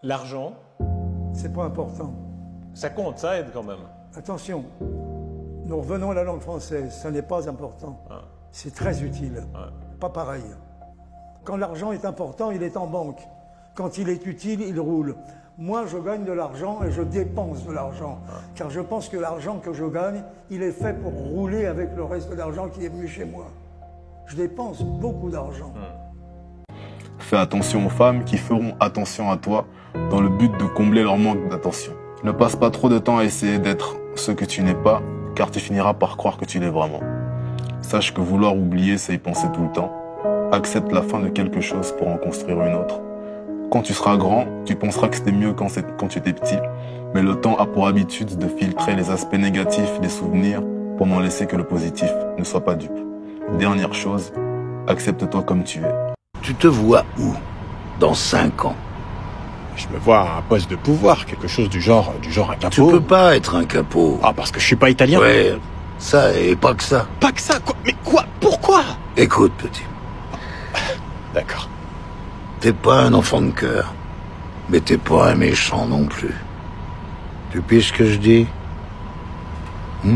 L'argent, c'est pas important. ça compte, ça aide quand même. Attention, nous revenons à la langue française, ça n'est pas important. Ouais. C'est très utile, pas pareil. Quand l'argent est important, il est en banque. Quand il est utile, il roule. Moi, je gagne de l'argent et je dépense de l'argent. Car je pense que l'argent que je gagne, il est fait pour rouler avec le reste de l'argent qui est venu chez moi. Je dépense beaucoup d'argent. Fais attention aux femmes qui feront attention à toi dans le but de combler leur manque d'attention. Ne passe pas trop de temps à essayer d'être ce que tu n'es pas, car tu finiras par croire que tu l'es vraiment. Sache que vouloir oublier, c'est y penser tout le temps. Accepte la fin de quelque chose pour en construire une autre. Quand tu seras grand, tu penseras que c'était mieux quand tu étais petit, mais le temps a pour habitude de filtrer les aspects négatifs des souvenirs pour n'en laisser que le positif. Ne sois pas dupe. Dernière chose, accepte-toi comme tu es. Tu te vois où dans 5 ans? Je me vois à un poste de pouvoir, quelque chose du genre un capot. Tu peux pas être un capot. Ah, parce que je suis pas italien. Ouais, ça et pas que ça. Pas que ça, quoi. Mais quoi? Pourquoi? Écoute, petit, D'accord. t'es pas un enfant de cœur, mais t'es pas un méchant non plus. Tu piges ce que je dis? Tu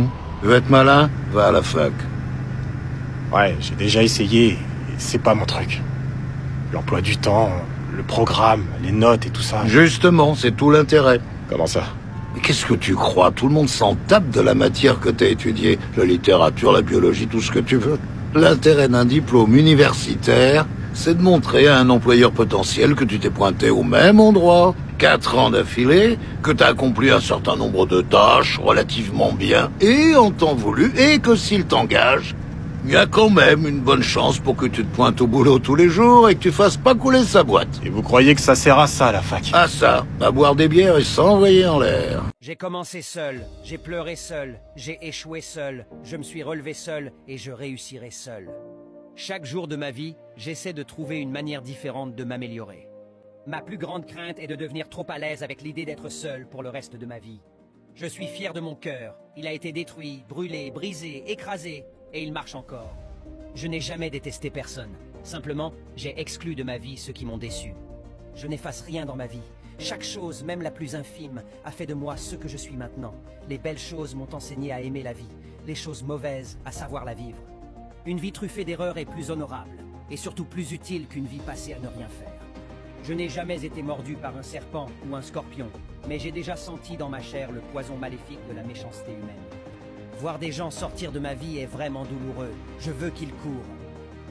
veux être malin? Va à la fac. Ouais, j'ai déjà essayé, et c'est pas mon truc. L'emploi du temps, le programme, les notes et tout ça. Justement, c'est tout l'intérêt. Comment ça? Mais qu'est-ce que tu crois? Tout le monde s'en tape de la matière que t'as étudiée. La littérature, la biologie, tout ce que tu veux. L'intérêt d'un diplôme universitaire, c'est de montrer à un employeur potentiel que tu t'es pointé au même endroit, 4 ans d'affilée, que t'as accompli un certain nombre de tâches relativement bien et en temps voulu, et que s'il t'engage, il y a quand même une bonne chance pour que tu te pointes au boulot tous les jours et que tu fasses pas couler sa boîte. Et vous croyez que ça sert à ça, la fac? À ça, à boire des bières et s'envoyer en l'air. J'ai commencé seul, j'ai pleuré seul, j'ai échoué seul, je me suis relevé seul et je réussirai seul. Chaque jour de ma vie, j'essaie de trouver une manière différente de m'améliorer. Ma plus grande crainte est de devenir trop à l'aise avec l'idée d'être seul pour le reste de ma vie. Je suis fier de mon cœur. Il a été détruit, brûlé, brisé, écrasé, et il marche encore. Je n'ai jamais détesté personne. Simplement, j'ai exclu de ma vie ceux qui m'ont déçu. Je n'efface rien dans ma vie. Chaque chose, même la plus infime, a fait de moi ce que je suis maintenant. Les belles choses m'ont enseigné à aimer la vie. Les choses mauvaises, à savoir la vivre. Une vie truffée d'erreurs est plus honorable, et surtout plus utile qu'une vie passée à ne rien faire. Je n'ai jamais été mordu par un serpent ou un scorpion, mais j'ai déjà senti dans ma chair le poison maléfique de la méchanceté humaine. Voir des gens sortir de ma vie est vraiment douloureux. Je veux qu'ils courent.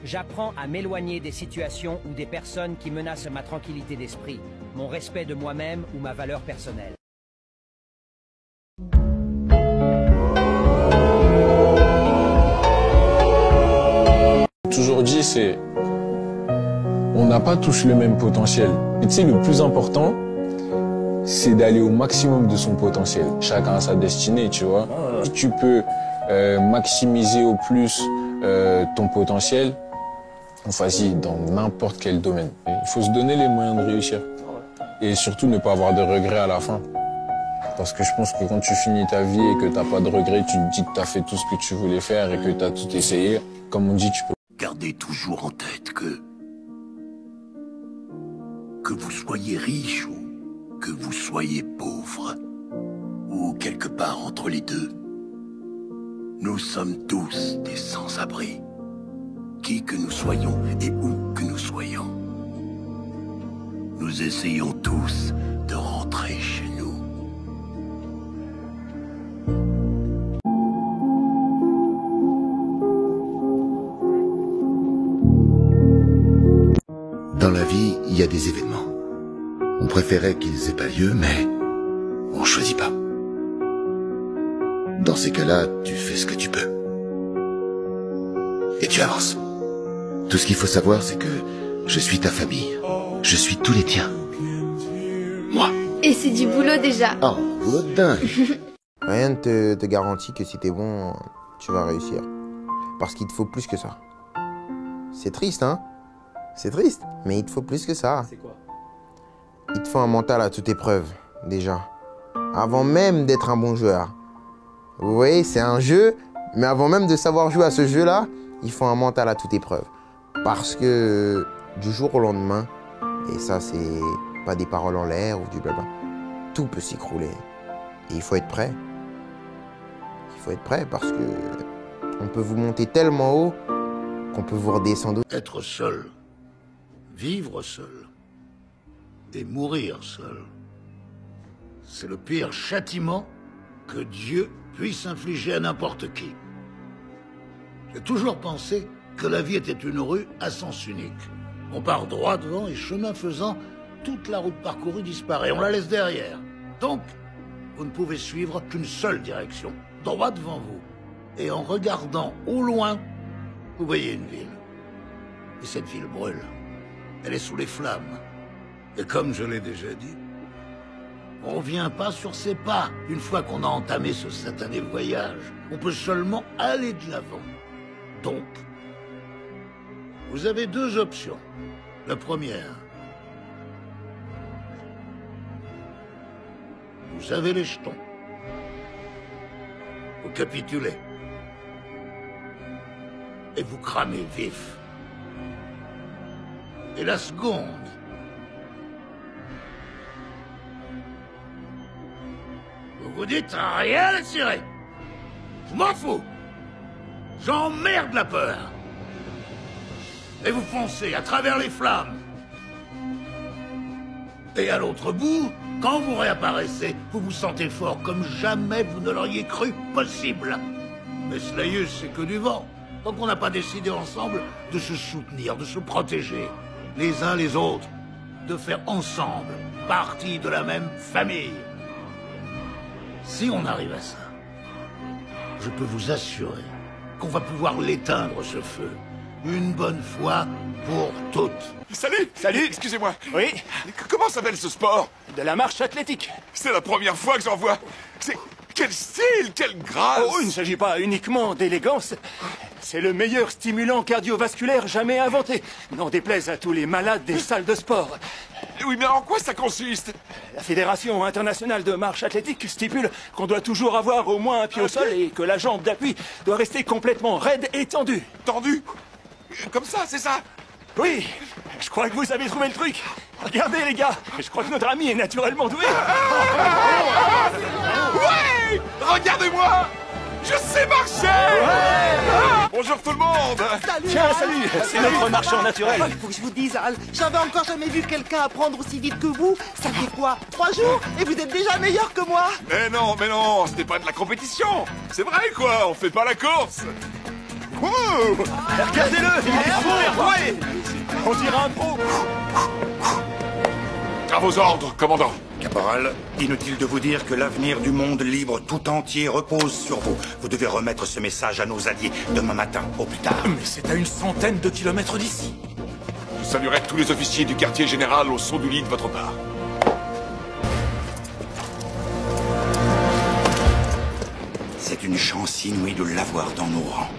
J'apprends à m'éloigner des situations ou des personnes qui menacent ma tranquillité d'esprit, mon respect de moi-même ou ma valeur personnelle. Toujours dit, c'est on n'a pas tous le même potentiel. Et tu sais, le plus important, c'est d'aller au maximum de son potentiel. Chacun a sa destinée, tu vois. Si tu peux maximiser au plus ton potentiel, vas-y, dans n'importe quel domaine. Il faut se donner les moyens de réussir. Et surtout, ne pas avoir de regrets à la fin. Parce que je pense que quand tu finis ta vie et que tu n'as pas de regrets, tu te dis que tu as fait tout ce que tu voulais faire et que tu as tout essayé. Comme on dit, tu peux. Gardez toujours en tête que vous soyez riche ou que vous soyez pauvre, ou quelque part entre les deux, nous sommes tous des sans-abri, qui que nous soyons et où que nous soyons. Nous essayons tous de rentrer chez nous. Dans la vie, il y a des événements. On préférait qu'ils aient pas lieu, mais on choisit pas. Dans ces cas-là, tu fais ce que tu peux. Et tu avances. Tout ce qu'il faut savoir, c'est que je suis ta famille. Je suis tous les tiens. Moi. Et c'est du boulot déjà. Oh, boulot de dingue. Rien ne te garantit que si t'es bon, tu vas réussir. Parce qu'il te faut plus que ça. C'est triste, hein? C'est triste, mais il te faut plus que ça. C'est quoi? Il te faut un mental à toute épreuve, déjà. Avant même d'être un bon joueur. Vous voyez, c'est un jeu, mais avant même de savoir jouer à ce jeu-là, il faut un mental à toute épreuve. Parce que du jour au lendemain, et ça c'est pas des paroles en l'air ou du blabla. Tout peut s'écrouler. Et il faut être prêt. Il faut être prêt parce que on peut vous monter tellement haut qu'on peut vous redescendre. Être seul, vivre seul et mourir seul, c'est le pire châtiment que Dieu puisse infliger à n'importe qui. J'ai toujours pensé que la vie était une rue à sens unique. On part droit devant et chemin faisant, toute la route parcourue disparaît. On la laisse derrière. Donc, vous ne pouvez suivre qu'une seule direction, droit devant vous. Et en regardant au loin, vous voyez une ville. Et cette ville brûle. Elle est sous les flammes. Et comme je l'ai déjà dit, on ne revient pas sur ses pas une fois qu'on a entamé ce satané voyage. On peut seulement aller de l'avant. Donc, vous avez deux options. La première, vous avez les jetons. Vous capitulez. Et vous cramez vif. Et la seconde, vous vous dites rien à tirer. Je m'en fous. J'emmerde la peur. Et vous foncez à travers les flammes. Et à l'autre bout, quand vous réapparaissez, vous vous sentez fort comme jamais vous ne l'auriez cru possible. Mais ce laïus, c'est que du vent. Donc on n'a pas décidé ensemble de se soutenir, de se protéger, les uns les autres, de faire ensemble partie de la même famille. Si on arrive à ça, je peux vous assurer qu'on va pouvoir l'éteindre, ce feu, une bonne fois pour toutes. Salut. Salut. Excusez-moi. Oui. Comment s'appelle ce sport? De la marche athlétique. C'est la première fois que j'en vois. C'est... Quel style, quelle grâce! Oh, il ne s'agit pas uniquement d'élégance. C'est le meilleur stimulant cardiovasculaire jamais inventé. N'en déplaise à tous les malades des salles de sport. Oui, mais en quoi ça consiste? La Fédération internationale de marche athlétique stipule qu'on doit toujours avoir au moins un pied au sol et que la jambe d'appui doit rester complètement raide et tendue. Tendue? Comme ça, c'est ça? Oui, je crois que vous avez trouvé le truc. Regardez les gars, je crois que notre ami est naturellement doué. Ouais! Regardez-moi! Je sais marcher! Ouais! Bonjour tout le monde! Salut! Tiens, salut! C'est notre marcheur naturel. Il faut que je vous dise, Al, j'avais encore jamais vu quelqu'un apprendre aussi vite que vous. Ça fait quoi? 3 jours? Et vous êtes déjà meilleur que moi? Mais non, c'était pas de la compétition! C'est vrai quoi, on fait pas la course! Regardez-le! Il est fou! Ouais! On dirait un pro! À vos ordres, commandant! Caporal, inutile de vous dire que l'avenir du monde libre tout entier repose sur vous. Vous devez remettre ce message à nos alliés demain matin, au plus tard. Mais c'est à une centaine de kilomètres d'ici. Je saluerai tous les officiers du quartier général au son du lit de votre part. C'est une chance inouïe de l'avoir dans nos rangs.